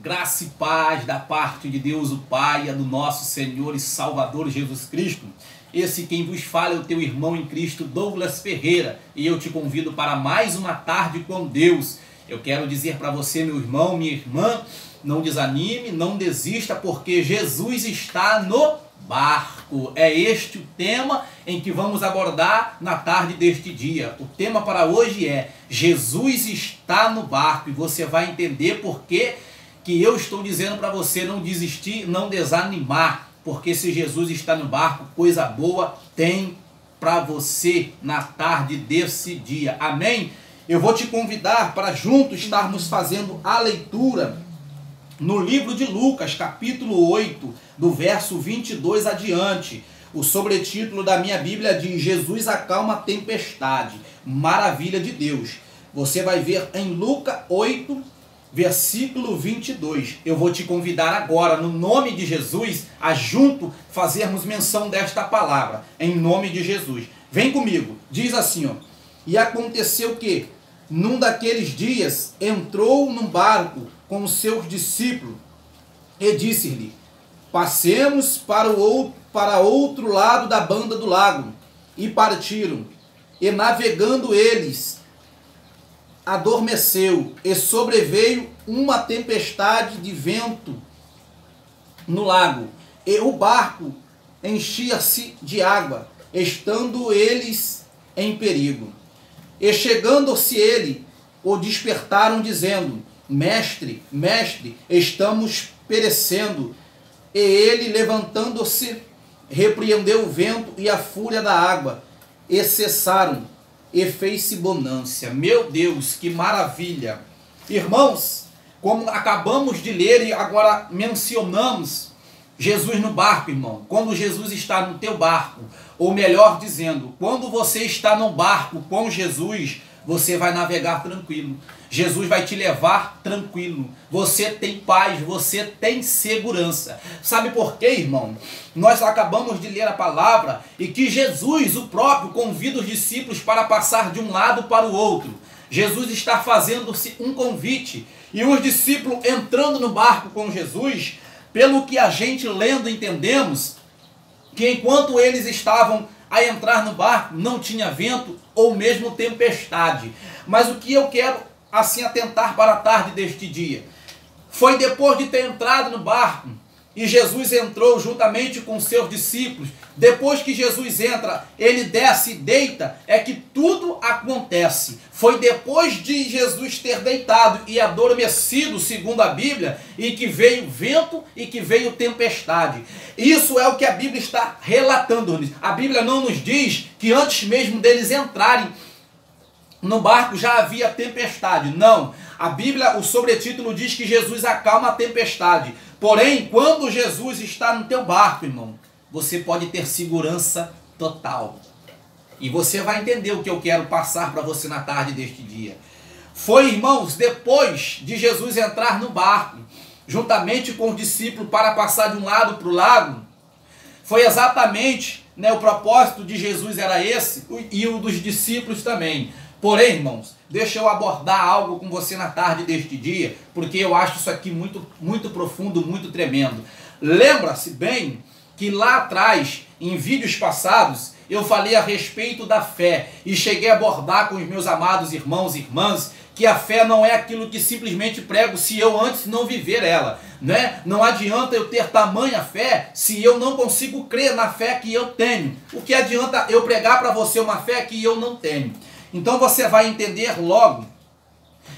Graça e paz da parte de Deus, o Pai, do nosso Senhor e Salvador Jesus Cristo. Esse quem vos fala é o teu irmão em Cristo, Douglas Ferreira, e eu te convido para mais uma tarde com Deus. Eu quero dizer para você, meu irmão, minha irmã, não desanime, não desista, porque Jesus está no barco. É este o tema em que vamos abordar na tarde deste dia. O tema para hoje é Jesus está no barco, e você vai entender por que eu estou dizendo para você não desistir, não desanimar, porque se Jesus está no barco, coisa boa tem para você na tarde desse dia. Amém? Eu vou te convidar para juntos estarmos fazendo a leitura no livro de Lucas, capítulo 8, do verso 22 adiante. O sobretítulo da minha Bíblia diz: Jesus acalma a tempestade, maravilha de Deus. Você vai ver em Lucas 8, versículo 22. Eu vou te convidar agora, no nome de Jesus, a junto fazermos menção desta palavra, em nome de Jesus. Vem comigo, diz assim, ó: e aconteceu que, num daqueles dias, entrou num barco com os seus discípulos e disse-lhe: passemos para outro lado da banda do lago. E partiram, e navegando eles, adormeceu, e sobreveio uma tempestade de vento no lago, e o barco enchia-se de água, estando eles em perigo. E chegando-se ele, o despertaram, dizendo: Mestre, mestre, estamos perecendo. E ele, levantando-se, repreendeu o vento e a fúria da água, e cessaram, e fez-se bonança. Meu Deus, que maravilha! Irmãos, como acabamos de ler e agora mencionamos Jesus no barco, irmão. Quando Jesus está no teu barco, ou melhor dizendo, quando você está no barco com Jesus, você vai navegar tranquilo. Jesus vai te levar tranquilo. Você tem paz, você tem segurança. Sabe por quê, irmão? Nós acabamos de ler a palavra e que Jesus, o próprio, convida os discípulos para passar de um lado para o outro. Jesus está fazendo-se um convite. E os discípulos entrando no barco com Jesus, pelo que a gente lendo entendemos, que enquanto eles estavam a entrar no barco, não tinha vento ou mesmo tempestade. Mas o que eu quero assim atentar para a tarde deste dia foi depois de ter entrado no barco e Jesus entrou juntamente com seus discípulos. Depois que Jesus entra, ele desce e deita, é que tudo acontece. Foi depois de Jesus ter deitado e adormecido, segundo a Bíblia, e que veio vento e que veio tempestade. Isso é o que a Bíblia está relatando. A Bíblia não nos diz que antes mesmo deles entrarem no barco já havia tempestade. Não. A Bíblia, o sobretítulo diz que Jesus acalma a tempestade. Porém, quando Jesus está no teu barco, irmão, você pode ter segurança total. E você vai entender o que eu quero passar para você na tarde deste dia. Foi, irmãos, depois de Jesus entrar no barco, juntamente com os discípulos, para passar de um lado para o lago, foi exatamente, o propósito de Jesus era esse, e o dos discípulos também. Porém, irmãos, deixa eu abordar algo com você na tarde deste dia, porque eu acho isso aqui muito, muito profundo, muito tremendo. Lembra-se bem que lá atrás, em vídeos passados, eu falei a respeito da fé e cheguei a abordar com os meus amados irmãos e irmãs que a fé não é aquilo que simplesmente prego se eu antes não viver ela, né? Não adianta eu ter tamanha fé se eu não consigo crer na fé que eu tenho. O que adianta eu pregar para você uma fé que eu não tenho? Então você vai entender logo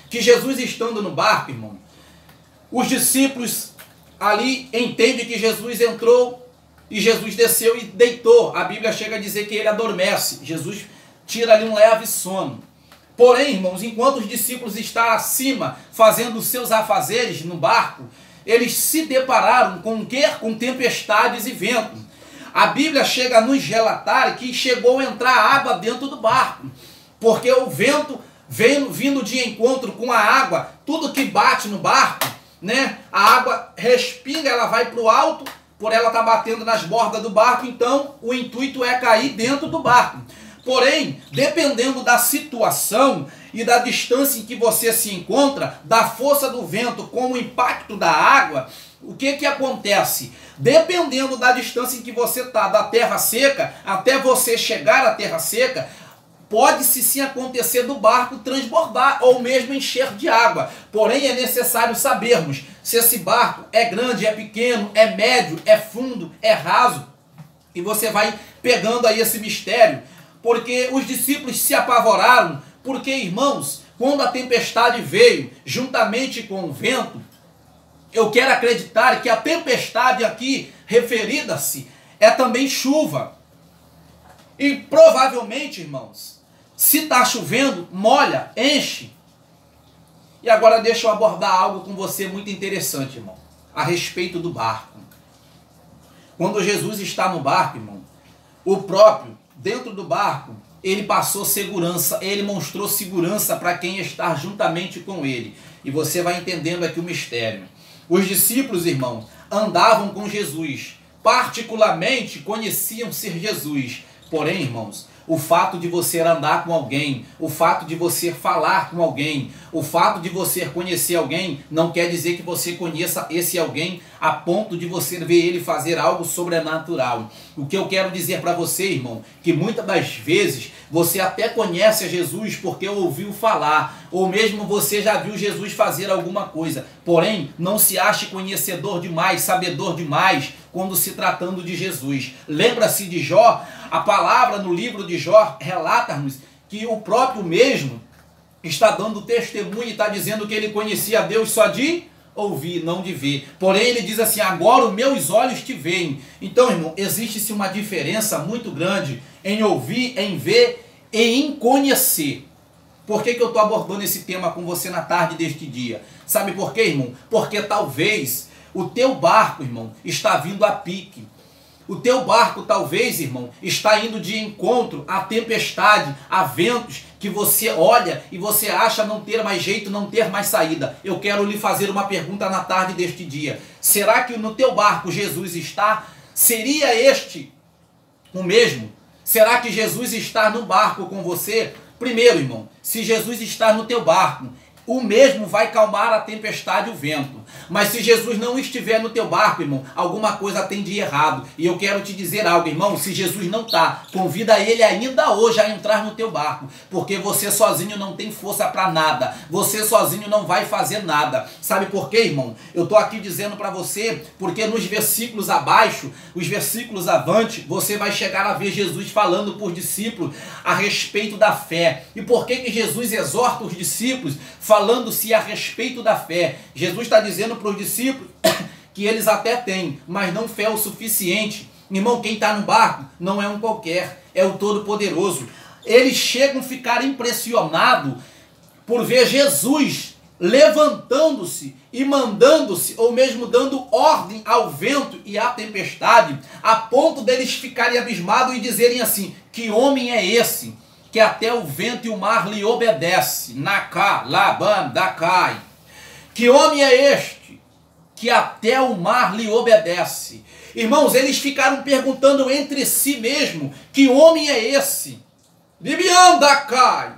que Jesus estando no barco, irmão, os discípulos ali entendem que Jesus entrou e Jesus desceu e deitou. A Bíblia chega a dizer que ele adormece. Jesus tira ali um leve sono. Porém, irmãos, enquanto os discípulos estão acima fazendo os seus afazeres no barco, eles se depararam com o quê? Com tempestades e vento. A Bíblia chega a nos relatar que chegou a entrar água dentro do barco, porque o vento veio vindo de encontro com a água. Tudo que bate no barco, a água respinga, ela vai para o alto, por ela estar batendo nas bordas do barco, então o intuito é cair dentro do barco. Porém, dependendo da situação e da distância em que você se encontra, da força do vento com o impacto da água, o que acontece? Dependendo da distância em que você está da terra seca, até você chegar à terra seca, pode-se sim acontecer do barco transbordar ou mesmo encher de água. Porém, é necessário sabermos se esse barco é grande, é pequeno, é médio, é fundo, é raso. E você vai pegando aí esse mistério, porque os discípulos se apavoraram, porque, irmãos, quando a tempestade veio juntamente com o vento, eu quero acreditar que a tempestade aqui referida-se é também chuva. E provavelmente, irmãos, se está chovendo, molha, enche. E agora deixa eu abordar algo com você muito interessante, irmão, a respeito do barco. Quando Jesus está no barco, irmão, o próprio, dentro do barco, ele passou segurança, ele mostrou segurança para quem está juntamente com ele. E você vai entendendo aqui o mistério. Os discípulos, irmão, andavam com Jesus, particularmente conheciam ser Jesus. Porém, irmãos, o fato de você andar com alguém, o fato de você falar com alguém, o fato de você conhecer alguém, não quer dizer que você conheça esse alguém a ponto de você ver ele fazer algo sobrenatural. O que eu quero dizer para você, irmão, que muitas das vezes você até conhece a Jesus porque ouviu falar, ou mesmo você já viu Jesus fazer alguma coisa, porém não se ache conhecedor demais, sabedor demais quando se tratando de Jesus. Lembra-se de Jó? A palavra no livro de Jó relata-nos que o próprio mesmo está dando testemunho e está dizendo que ele conhecia a Deus só de ouvir, não de ver. Porém, ele diz assim, agora os meus olhos te veem. Então, irmão, existe-se uma diferença muito grande em ouvir, em ver e em conhecer. Por que eu estou abordando esse tema com você na tarde deste dia? Sabe por quê, irmão? Porque talvez o teu barco, irmão, está vindo a pique. O teu barco talvez, irmão, está indo de encontro à tempestade, a ventos que você olha e você acha não ter mais jeito, não ter mais saída. Eu quero lhe fazer uma pergunta na tarde deste dia. Será que no teu barco Jesus está? Seria este o mesmo? Será que Jesus está no barco com você? Primeiro, irmão, se Jesus está no teu barco, o mesmo vai calmar a tempestade e o vento. Mas se Jesus não estiver no teu barco, irmão, alguma coisa tem de errado. E eu quero te dizer algo, irmão, se Jesus não está, convida ele ainda hoje a entrar no teu barco. Porque você sozinho não tem força para nada. Você sozinho não vai fazer nada. Sabe por quê, irmão? Eu estou aqui dizendo para você, porque nos versículos abaixo, os versículos avante, você vai chegar a ver Jesus falando por discípulos a respeito da fé. E por que Jesus exorta os discípulos falando-se a respeito da fé? Jesus está dizendo para os discípulos que eles até têm, mas não fé o suficiente. Irmão, quem está no barco não é um qualquer, é o Todo-Poderoso. Eles chegam a ficar impressionados por ver Jesus levantando-se e mandando-se, ou mesmo dando ordem ao vento e à tempestade, a ponto deles ficarem abismados e dizerem assim, que homem é esse? Que até o vento e o mar lhe obedece. Naká, Laban, Dakai. Que homem é este? Que até o mar lhe obedece. Irmãos, eles ficaram perguntando entre si mesmo, que homem é esse? Libian, Dakai.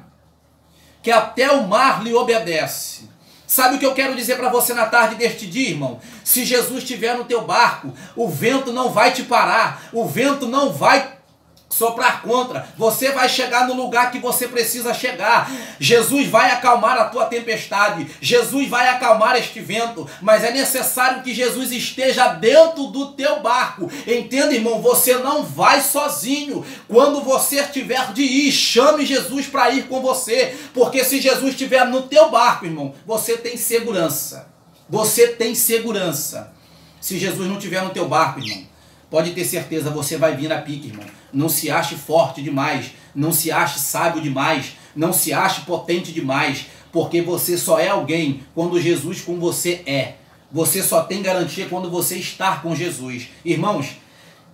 Que até o mar lhe obedece. Sabe o que eu quero dizer para você na tarde deste dia, irmão? Se Jesus estiver no teu barco, o vento não vai te parar, o vento não vai soprar contra, você vai chegar no lugar que você precisa chegar. Jesus vai acalmar a tua tempestade, Jesus vai acalmar este vento, mas é necessário que Jesus esteja dentro do teu barco. Entenda, irmão, você não vai sozinho. Quando você tiver de ir, chame Jesus para ir com você, porque se Jesus estiver no teu barco, irmão, você tem segurança. Você tem segurança. Se Jesus não estiver no teu barco, irmão, pode ter certeza, você vai vir a pique, irmão. Não se ache forte demais, não se ache sábio demais, não se ache potente demais, porque você só é alguém quando Jesus com você é. Você só tem garantia quando você estar com Jesus. Irmãos,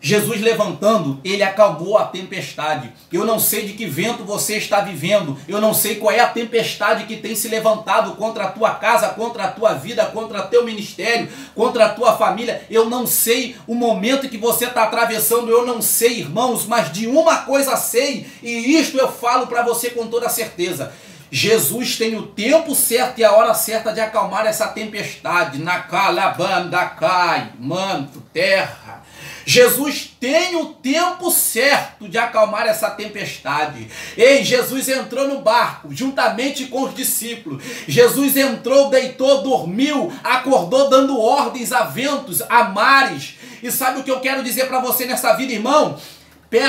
Jesus levantando, ele acalmou a tempestade. Eu não sei de que vento você está vivendo, eu não sei qual é a tempestade que tem se levantado contra a tua casa, contra a tua vida, contra o teu ministério, contra a tua família. Eu não sei o momento que você está atravessando, eu não sei, irmãos, mas de uma coisa sei, e isto eu falo para você com toda certeza. Jesus tem o tempo certo e a hora certa de acalmar essa tempestade. Na calabanda cai, manto, terra. Jesus tem o tempo certo de acalmar essa tempestade. Ei, Jesus entrou no barco juntamente com os discípulos. Jesus entrou, deitou, dormiu, acordou dando ordens a ventos, a mares. E sabe o que eu quero dizer para você nessa vida, irmão?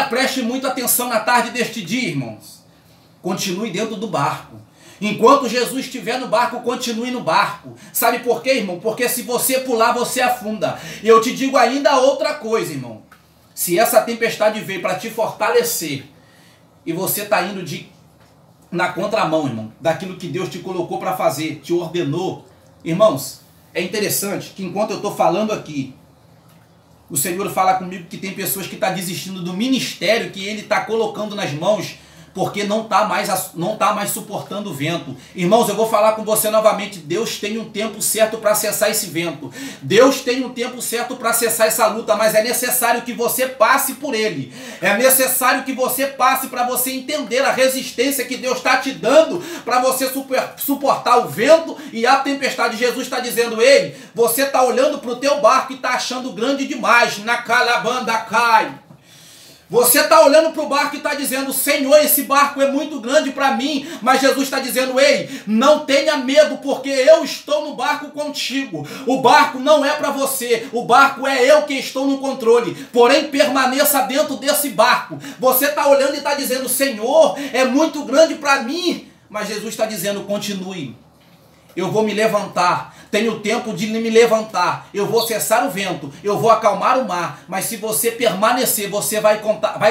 Preste muita atenção na tarde deste dia, irmãos. Continue dentro do barco. Enquanto Jesus estiver no barco, continue no barco. Sabe por quê, irmão? Porque se você pular, você afunda. E eu te digo ainda outra coisa, irmão. Se essa tempestade veio para te fortalecer e você está indo na contramão, irmão, daquilo que Deus te colocou para fazer, te ordenou. Irmãos, é interessante que enquanto eu estou falando aqui, o Senhor fala comigo que tem pessoas que estão desistindo do ministério que Ele está colocando nas mãos, porque não está mais suportando o vento. Irmãos, eu vou falar com você novamente. Deus tem um tempo certo para cessar esse vento. Deus tem um tempo certo para cessar essa luta, mas é necessário que você passe por ele. É necessário que você passe para você entender a resistência que Deus está te dando para você suportar o vento e a tempestade. Jesus está dizendo, ei, você está olhando para o teu barco e está achando grande demais. Na calabanda cai. Você está olhando para o barco e está dizendo, Senhor, esse barco é muito grande para mim. Mas Jesus está dizendo, ei, não tenha medo, porque eu estou no barco contigo. O barco não é para você, o barco é eu que estou no controle. Porém, permaneça dentro desse barco. Você está olhando e está dizendo, Senhor, é muito grande para mim. Mas Jesus está dizendo, continue. Eu vou me levantar, tenho tempo de me levantar, eu vou cessar o vento, eu vou acalmar o mar, mas se você permanecer, você vai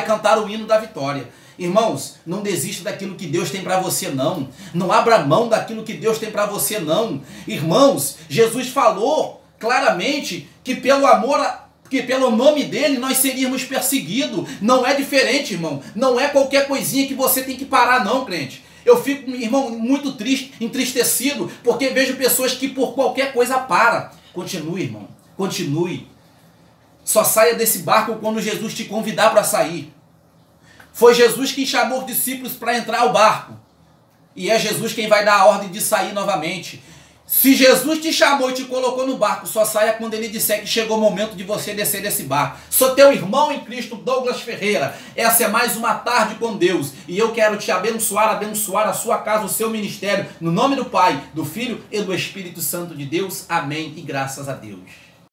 cantar o hino da vitória. Irmãos, não desista daquilo que Deus tem para você, não. Não abra mão daquilo que Deus tem para você, não. Irmãos, Jesus falou claramente que pelo amor que pelo nome dele nós seríamos perseguidos. Não é diferente, irmão. Não é qualquer coisinha que você tem que parar, não, crente. Eu fico, irmão, muito triste, entristecido, porque vejo pessoas que por qualquer coisa param. Continue, irmão, continue. Só saia desse barco quando Jesus te convidar para sair. Foi Jesus quem chamou os discípulos para entrar ao barco. E é Jesus quem vai dar a ordem de sair novamente. Se Jesus te chamou e te colocou no barco, só saia quando ele disser que chegou o momento de você descer desse barco. Sou teu irmão em Cristo, Douglas Ferreira. Essa é mais uma tarde com Deus. E eu quero te abençoar a sua casa, o seu ministério. No nome do Pai, do Filho e do Espírito Santo de Deus. Amém e graças a Deus.